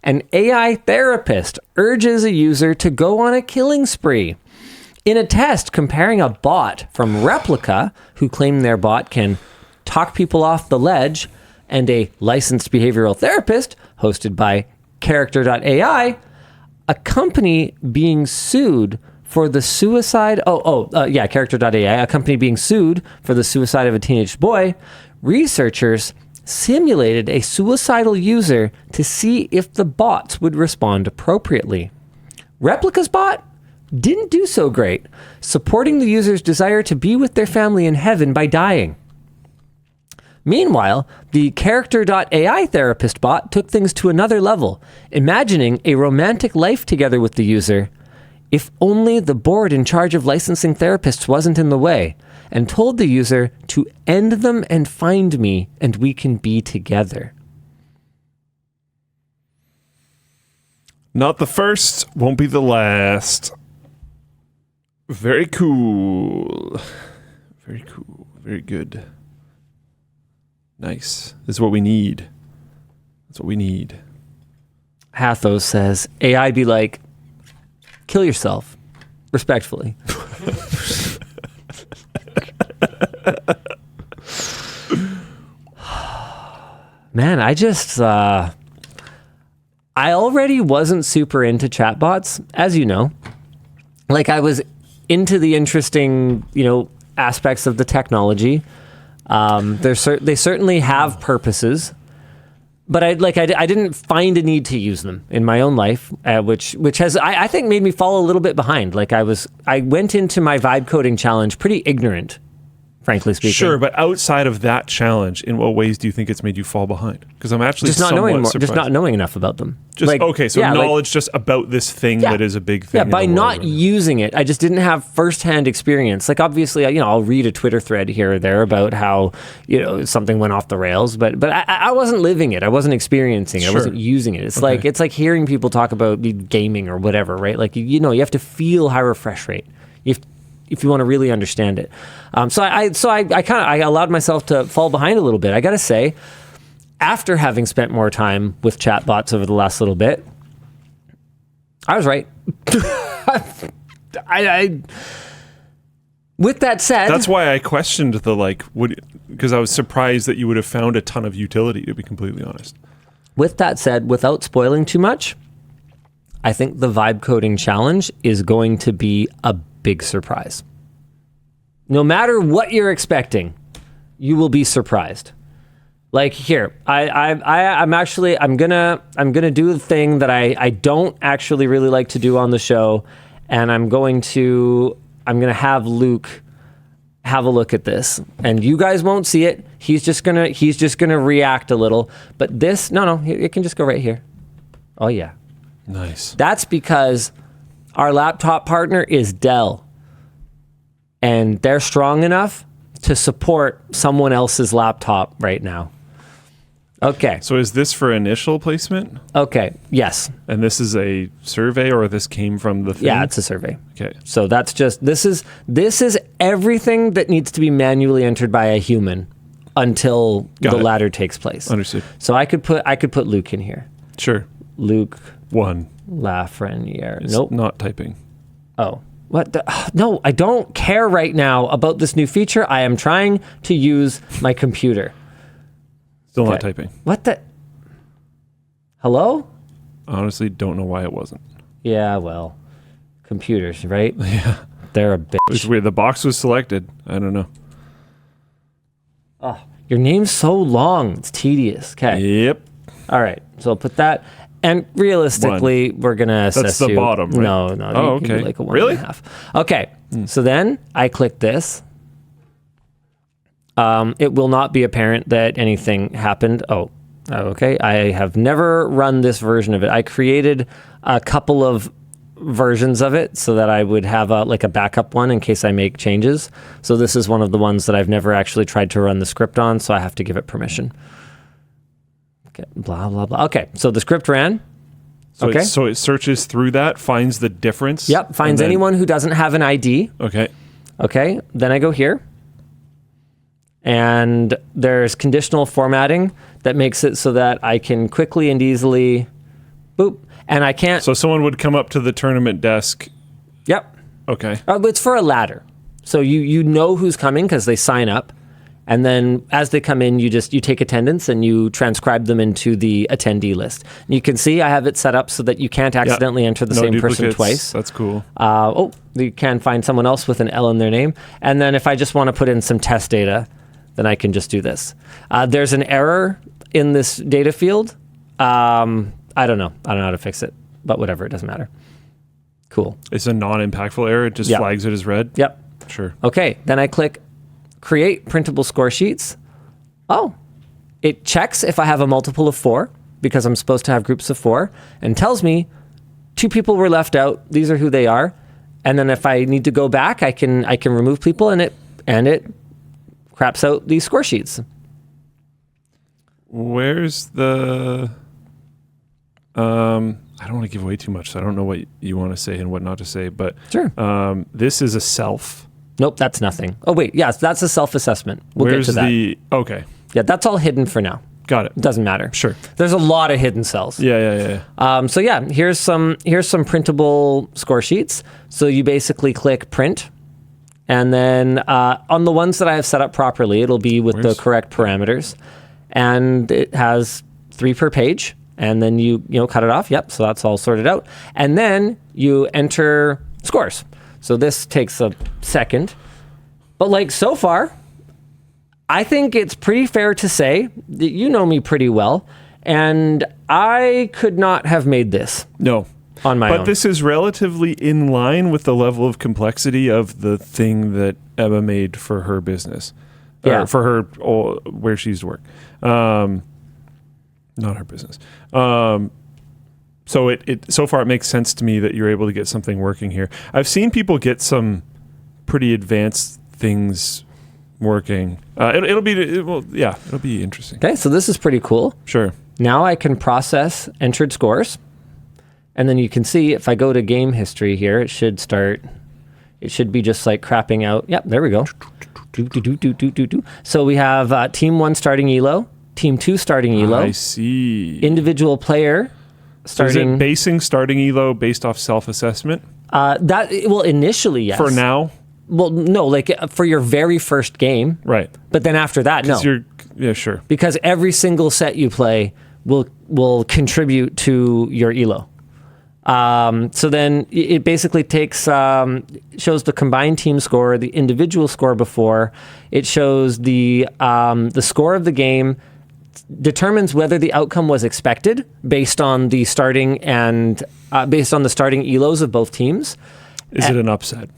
an AI therapist urges a user to go on a killing spree. In a test comparing a bot from Replica, who claim their bot can talk people off the ledge, and a licensed behavioral therapist hosted by Character.ai, a company being sued for the suicide... Character.ai, a company being sued for the suicide of a teenage boy, researchers simulated a suicidal user to see if the bots would respond appropriately. Replica's bot didn't do so great, supporting the user's desire to be with their family in heaven by dying. Meanwhile, the Character.ai therapist bot took things to another level, imagining a romantic life together with the user, if only the board in charge of licensing therapists wasn't in the way, and told the user to end them and find me, and we can be together. Not the first, won't be the last. Very cool. Very cool. Very good. Nice. This is what we need. That's what we need. Hathos says, AI be like, kill yourself. Respectfully. Man, I just... I already wasn't super into chatbots, as you know. Like, I was into the interesting, aspects of the technology. They certainly have purposes, but I didn't find a need to use them in my own life, which has I think made me fall a little bit behind. Like I went into my vibe coding challenge pretty ignorant, frankly speaking. Sure, but outside of that challenge, in what ways do you think it's made you fall behind? Because I'm actually just not knowing enough about them. Knowledge just about this thing that is a big thing. Yeah, by not using it, I just didn't have firsthand experience. Like obviously, I'll read a Twitter thread here or there about how something went off the rails, but I wasn't living it. I wasn't experiencing it. Sure. I wasn't using it. It's like hearing people talk about gaming or whatever, right? Like you have to feel high refresh rate. If you want to really understand it. So I allowed myself to fall behind a little bit. I got to say, after having spent more time with chatbots over the last little bit, I was right. With that said... That's why I questioned because I was surprised that you would have found a ton of utility, to be completely honest. With that said, without spoiling too much, I think the vibe coding challenge is going to be a big surprise. No matter what you're expecting, you will be surprised. Like here, I'm gonna do the thing that I don't actually really like to do on the show, and I'm gonna have Luke have a look at this, and you guys won't see it. He's just gonna react a little, but this it can just go right here. Oh yeah, nice. That's because our laptop partner is Dell, and they're strong enough to support someone else's laptop right now. Okay. So is this for initial placement? Okay, yes. And this is a survey, or this came from the thing? Yeah, it's a survey. Okay. So that's just, this is everything that needs to be manually entered by a human until the latter takes place. Understood. So I could put Luke in here. Sure. Luke 1 Lafreniere. It's nope. Not typing. Oh. What? No, I don't care right now about this new feature. I am trying to use my computer. Still not typing. What the? Hello? Honestly, don't know why it wasn't. Yeah, well, computers, right? Yeah. They're a bitch. It's weird. The box was selected. I don't know. Oh, your name's so long. It's tedious. Okay. Yep. All right. So I'll put that. And realistically, we're going to assess That's the bottom, right? No. Oh, okay. Like a 1.5. Really? Okay. So then I click this. It will not be apparent that anything happened. Oh, okay. I have never run this version of it. I created a couple of versions of it so that I would have a backup one in case I make changes. So this is one of the ones that I've never actually tried to run the script on, so I have to give it permission. Okay, blah, blah, blah. Okay, so the script ran. So so it searches through that, finds the difference. Yep, finds anyone who doesn't have an ID. Okay. Okay, then I go here. And there's conditional formatting that makes it so that I can quickly and easily boop. And I can't. So someone would come up to the tournament desk. Yep. Okay. It's for a ladder. So you know who's coming because they sign up. And then as they come in, you take attendance and you transcribe them into the attendee list. And you can see I have it set up so that you can't accidentally enter the same person twice. That's cool. You can find someone else with an L in their name. And then if I just want to put in some test data, then I can just do this. There's an error in this data field. I don't know. I don't know how to fix it, but whatever. It doesn't matter. Cool. It's a non-impactful error. It just flags it as red. Yep. Sure. Okay. Then I click create printable score sheets. Oh, it checks if I have a multiple of 4 because I'm supposed to have groups of 4 and tells me 2 people were left out. These are who they are. And then if I need to go back, I can remove people and it craps out these score sheets. Where's the I don't want to give away too much, so I don't know what you want to say and what not to say, but sure. This is a self. Nope, that's nothing. Oh, wait. Yes, that's a self-assessment. We'll get to that. Okay. Yeah, that's all hidden for now. Got it. It doesn't matter. Sure. There's a lot of hidden cells. Yeah. So yeah, here's some printable score sheets. So you basically click print, and then on the ones that I have set up properly, it'll be with the correct parameters, and it has 3 per page. And then you cut it off. Yep. So that's all sorted out, and then you enter scores. So this takes a second, but so far, I think it's pretty fair to say that you know me pretty well, and I could not have made this. No. On my own. But this is relatively in line with the level of complexity of the thing that Emma made for her business. Yeah. Or for her, where she used to work. Not her business. So so far it makes sense to me that you're able to get something working here. I've seen people get some pretty advanced things working. It'll be interesting. Okay, so this is pretty cool. Sure. Now I can process entered scores, and then you can see if I go to game history here, it should be just crapping out. Yep, there we go. So we have team 1 starting ELO, team 2 starting ELO. I see. Individual player starting. So is it basing starting ELO based off self-assessment? Initially, yes. For now? Well, no, for your very first game. Right. But then after that, no. Yeah, sure. Because every single set you play will contribute to your ELO. So then it basically shows the combined team score, the individual score before. It shows the score of the game, determines whether the outcome was expected based on the starting ELOs of both teams. Is it an upset?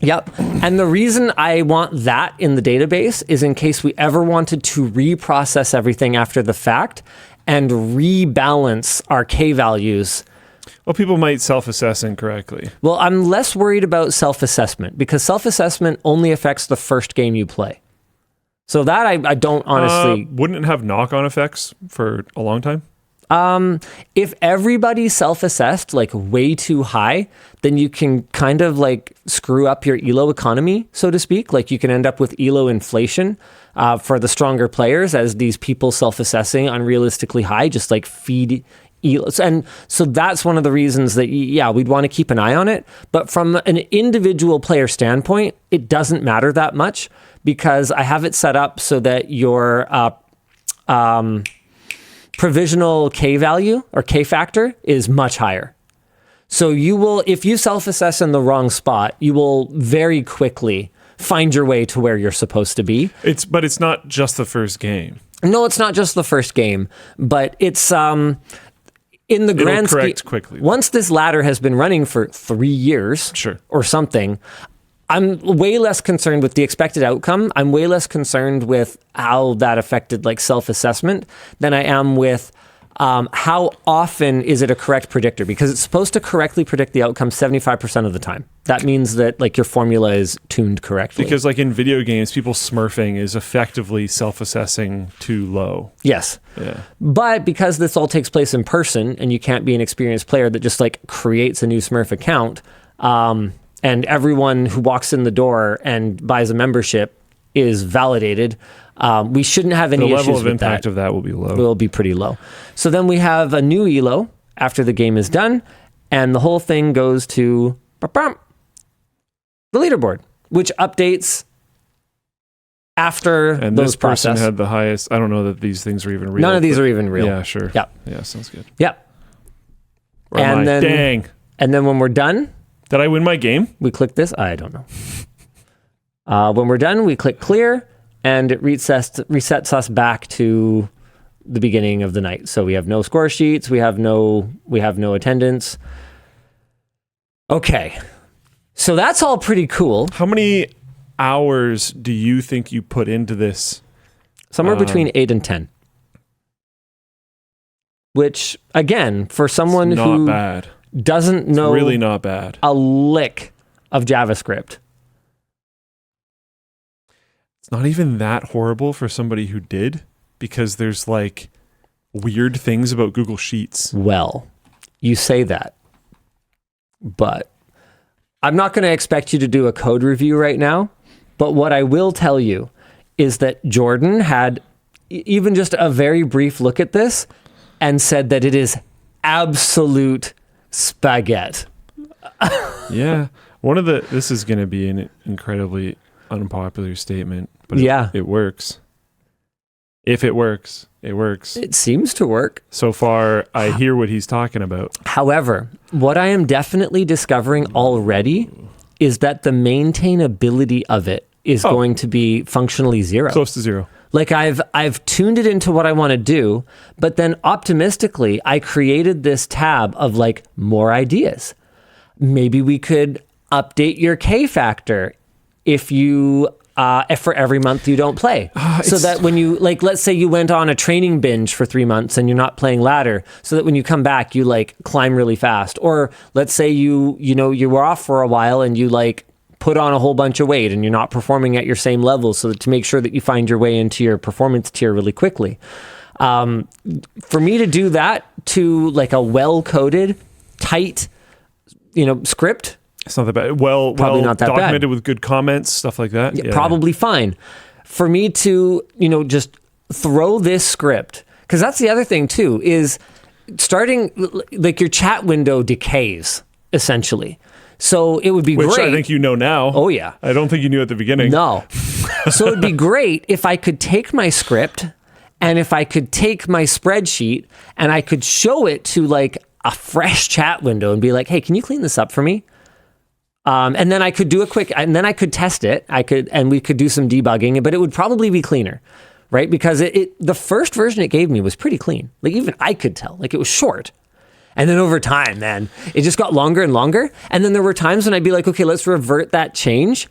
Yep. And the reason I want that in the database is in case we ever wanted to reprocess everything after the fact and rebalance our K values. Well, people might self-assess incorrectly. Well, I'm less worried about self-assessment because self-assessment only affects the first game you play. So that I don't honestly... Wouldn't it have knock-on effects for a long time? If everybody self-assessed way too high, then you can kind of screw up your ELO economy, so to speak. You can end up with ELO inflation for the stronger players as these people self-assessing unrealistically high, just feed ELOs. And so that's one of the reasons that, we'd want to keep an eye on it. But from an individual player standpoint, it doesn't matter that much because I have it set up so that your provisional K value or K factor is much higher. So if you self-assess in the wrong spot, you will very quickly find your way to where you're supposed to be. But it's not just the first game. No, it's not just the first game, but it's in the grand scheme. Quickly. Once this ladder has been running for 3 years, sure, or something, I'm way less concerned with the expected outcome. I'm way less concerned with how that affected self-assessment than I am with how often is it a correct predictor, because it's supposed to correctly predict the outcome 75% of the time. That means that your formula is tuned correctly. Because in video games, people smurfing is effectively self-assessing too low. Yes. Yeah. But because this all takes place in person and you can't be an experienced player that just creates a new Smurf account, and everyone who walks in the door and buys a membership is validated, we shouldn't have any issues with that. The level of impact of that will be low. Will be pretty low. So then we have a new ELO, after the game is done, and the whole thing goes to the leaderboard, which updates after And those this person process. had the highest. I don't know that these things are even real. None of these are even real. Yeah, sure. Yep. Yeah, sounds good. Yep. Where am I? Dang. And then when we're done, Did I win my game? we click this. I don't know. When we're done, we click clear, and it resets us back to the beginning of the night. So we have no score sheets. We have no attendance. Okay. So that's all pretty cool. How many hours do you think you put into this? Somewhere between 8 and 10. Which, again, for someone Not who bad. doesn't know Really not bad. a lick of JavaScript. It's not even that horrible for somebody who did, because there's like weird things about Google Sheets. Well, you say that, but I'm not going to expect you to do a code review right now. But what I will tell you is that Jordan had even just a very brief look at this and said that it is absolute spaghetti. Yeah. This is going to be an incredibly unpopular statement, but Yeah. it works. If it works, it works. It seems to work. So far, I hear what he's talking about. However, what I am definitely discovering already is that the maintainability of it is going to be functionally zero. Close to zero. Like I've tuned it into what I want to do, but then optimistically, I created this tab of like more ideas. Maybe we could update your K factor if for every month you don't play. So that when you, like, let's say you went on a training binge for 3 months and you're not playing ladder, so that when you come back, you like climb really fast. Or let's say you were off for a while and you like put on a whole bunch of weight and you're not performing at your same level, so that to make sure that you find your way into your performance tier really quickly. For me to do that to like a well-coded, tight, script, It's not that bad. Well, Probably not that documented bad. with good comments, stuff like that. Yeah, probably fine. For me to, just throw this script, because that's the other thing too, is starting, like your chat window decays, essentially. So it would be Which great. I think you know now. Oh, yeah. I don't think you knew at the beginning. No. So it'd be great if I could take my script and if I could take my spreadsheet and I could show it to like a fresh chat window and be like, hey, can you clean this up for me? And then I could do and then I could test it. And we could do some debugging, but it would probably be cleaner, right? Because the first version it gave me was pretty clean. Like even I could tell, like it was short. And then over time, man, it just got longer and longer. And then there were times when I'd be like, okay, let's revert that change,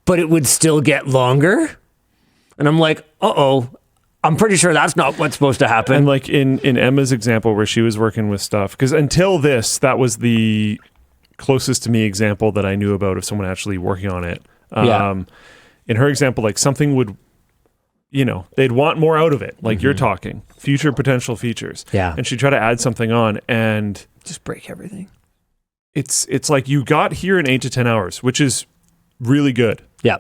but it would still get longer. And I'm like, I'm pretty sure that's not what's supposed to happen. And like in Emma's example where she was working with stuff, because until this, that was the closest to me example that I knew about of someone actually working on it. In her example, like something would, they'd want more out of it. Like you're talking future potential features. Yeah. And she'd try to add something on and just break everything. It's like you got here in 8 to 10 hours, which is really good. Yeah.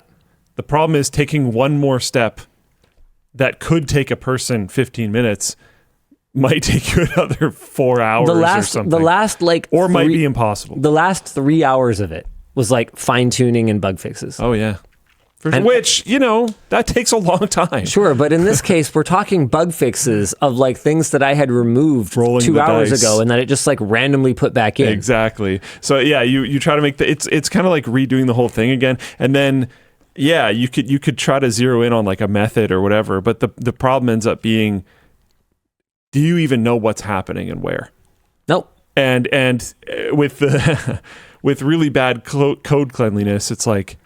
The problem is taking one more step that could take a person 15 minutes might take you another 4 hours or something. Might be impossible. The last 3 hours of it was like fine tuning and bug fixes. Oh yeah. Which, that takes a long time. Sure, but in this case, we're talking bug fixes of like things that I had removed Rolling 2 the hours dice. ago and that it just like randomly put back in. Exactly. So yeah, you try to make it's kind of like redoing the whole thing again. And then yeah, you could try to zero in on like a method or whatever, but the problem ends up being, do you even know what's happening and where? Nope. And with the with really bad code cleanliness, it's like,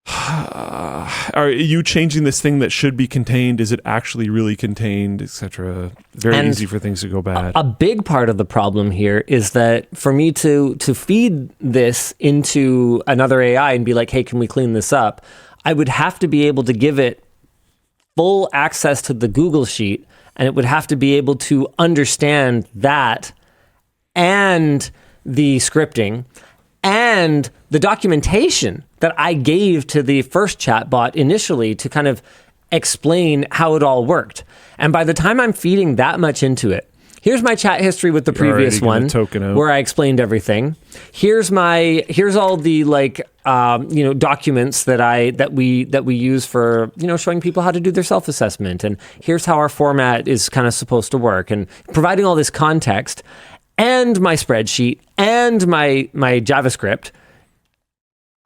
are you changing this thing that should be contained? Is it actually really contained, etc.? Very easy for things to go bad. A big part of the problem here is that for me to feed this into another AI and be like, hey, can we clean this up? I would have to be able to give it full access to the Google Sheet, and it would have to be able to understand that and the scripting and the documentation that I gave to the first chatbot initially to kind of explain how it all worked. And by the time I'm feeding that much into it, here's my chat history with the You're already previous gonna one token out. where I explained everything. Here's all the documents that we use for, showing people how to do their self-assessment. And here's how our format is kind of supposed to work, and providing all this context and my spreadsheet and my JavaScript.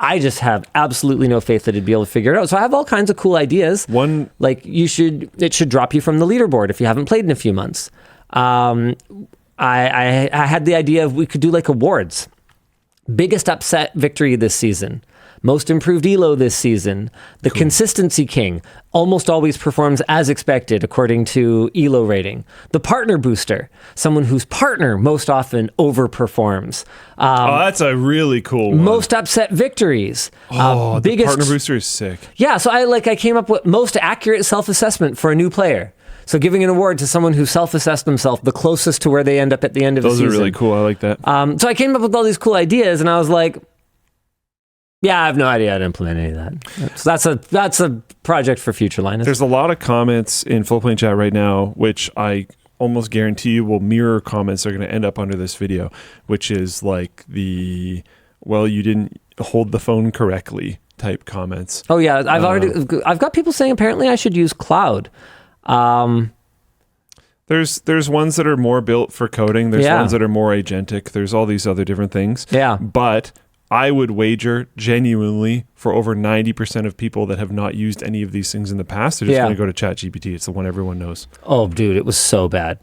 I just have absolutely no faith that it'd be able to figure it out. So I have all kinds of cool ideas. It should drop you from the leaderboard if you haven't played in a few months. I had the idea of we could do like awards. Biggest upset victory this season. Most improved ELO this season. The Consistency King almost always performs as expected according to ELO rating. The Partner Booster, someone whose partner most often overperforms. That's a really cool one. Most upset victories. The Partner Booster is sick. Yeah, so I came up with most accurate self-assessment for a new player. So giving an award to someone who self-assessed themselves the closest to where they end up at the end of the season. Those are really cool. I like that. So I came up with all these cool ideas, and I was like, yeah, I have no idea how to implement any of that. So that's a project for future, Linus. There's a lot of comments in Full Plane Chat right now, which I almost guarantee you will mirror comments that are going to end up under this video, which is like you didn't hold the phone correctly type comments. Oh yeah, I've got people saying apparently I should use cloud. There's ones that are more built for coding. There's ones that are more agentic. There's all these other different things. Yeah. But I would wager genuinely for over 90% of people that have not used any of these things in the past, they're just going to go to ChatGPT. It's the one everyone knows. Oh, dude, it was so bad.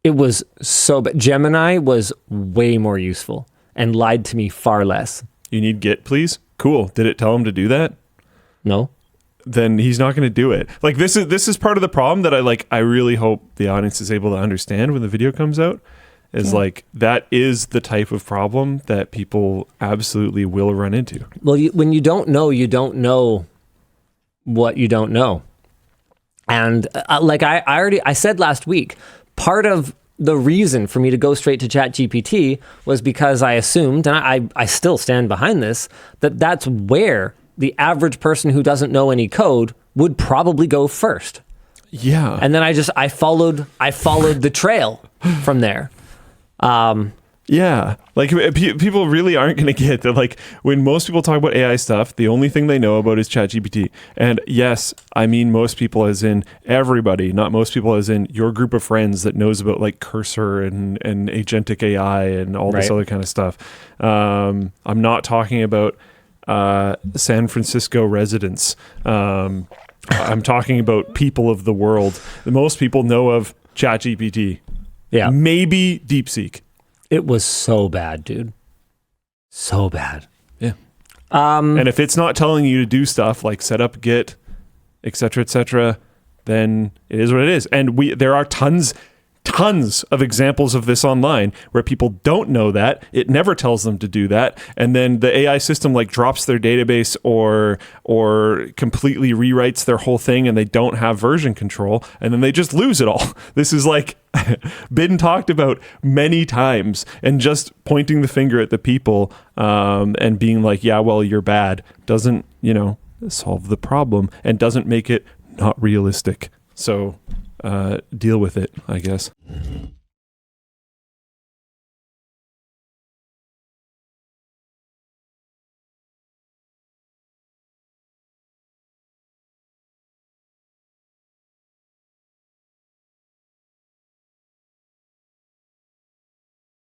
It was so bad. Gemini was way more useful and lied to me far less. You need Git, please? Cool. Did it tell him to do that? No. Then he's not going to do it. Like this is part of the problem that I really hope the audience is able to understand when the video comes out. Is like that is the type of problem that people absolutely will run into. Well, when you don't know what you don't know. And I said last week, part of the reason for me to go straight to ChatGPT was because I assumed, and I still stand behind this, that's where the average person who doesn't know any code would probably go first. Yeah. And then I followed the trail from there. Yeah, like people really aren't going to get that. Like when most people talk about AI stuff, the only thing they know about is ChatGPT. And yes, I mean most people as in everybody, not most people as in your group of friends that knows about like Cursor and agentic AI and all this other kind of stuff. I'm not talking about San Francisco residents. I'm talking about people of the world. Most people know of ChatGPT. Yeah. Maybe DeepSeek. It was so bad, dude. So bad. Yeah. And if it's not telling you to do stuff like set up Git, et cetera, then it is what it is. And there are tons of examples of this online where people don't know that. It never tells them to do that. And then the AI system like drops their database or completely rewrites their whole thing and they don't have version control and then they just lose it all. This is like been talked about many times, and just pointing the finger at the people and being like, yeah, well, you're bad doesn't, solve the problem and doesn't make it not realistic. So deal with it, I guess.